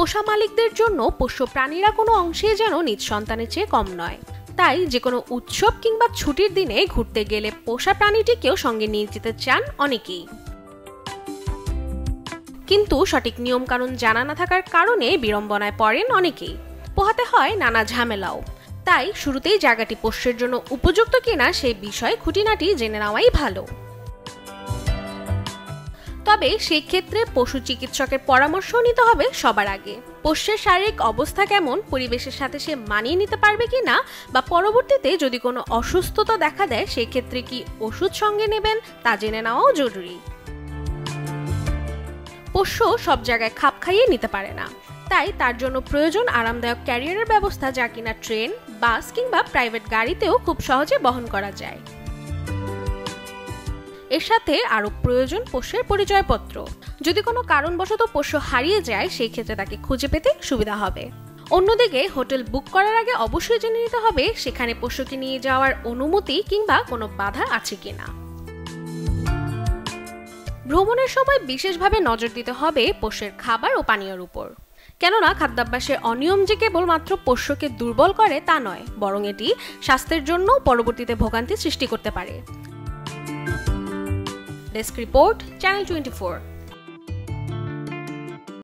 পোষা মালিকদের জন্য পোষ্য প্রাণীরা কোনো অংশেই যেন নিজ সন্তানের চেয়ে কম নয়। তাই যে কোনো উৎসব কিংবা ছুটির দিনে ঘুরতে গেলে পোষা প্রাণীটিকেও সঙ্গে নিয়ে যেতে চান অনেকেই। কিন্তু সঠিক নিয়মকানুন জানা না থাকার কারণে বিড়ম্বনায় পড়েন অনেকেই, পোহাতে হয় নানা ঝামেলাও। তাই শুরুতেই জায়গাটি পোষ্যের জন্য উপযুক্ত কিনা সেই বিষয়ে খুঁটিনাটি জেনে নেওয়াই ভালো। তবে সেই ক্ষেত্রে পশু চিকিৎসকের পরামর্শ নিতে হবে সবার আগে। পোষ্যের শারীরিক অবস্থা কেমন, পরিবেশের সাথে সে মানিয়ে নিতে পারবে কিনা, বা পরবর্তীতে যদি কোনো অসুস্থতা দেখা দেয় সেই ক্ষেত্রে কি ওষুধ সঙ্গে নেবেন তা জেনে নেওয়াও জরুরি। পোষ্য সব জায়গায় খাপ খাইয়ে নিতে পারে না, তাই তার জন্য প্রয়োজন আরামদায়ক ক্যারিয়ারের ব্যবস্থা, যা কিনা ট্রেন, বাস কিংবা প্রাইভেট গাড়িতেও খুব সহজে বহন করা যায়। এর সাথে আরও প্রয়োজন পোষ্যের পরিচয়পত্র। যদি কোনো কারণবশত পোষ্য হারিয়ে যায় সেই ক্ষেত্রে তাকে খুঁজে পেতে সুবিধা হবে। অন্যদিকে হোটেল বুক করার আগে অবশ্যই জেনে নিতে হবে সেখানে পোষ্যকে নিয়ে যাওয়ার অনুমতি কিংবা কোনো বাধা আছে কিনা। ভ্রমণের সময় বিশেষভাবে নজর দিতে হবে পোষ্যের খাবার ও পানীয়ের উপর, কেননা খাদ্যাভ্যাসের অনিয়ম যে কেবলমাত্র পোষ্যকে দুর্বল করে তা নয়, বরং এটি স্বাস্থ্যের জন্য পরবর্তীতে ভোগান্তি সৃষ্টি করতে পারে। Desk report, channel 24।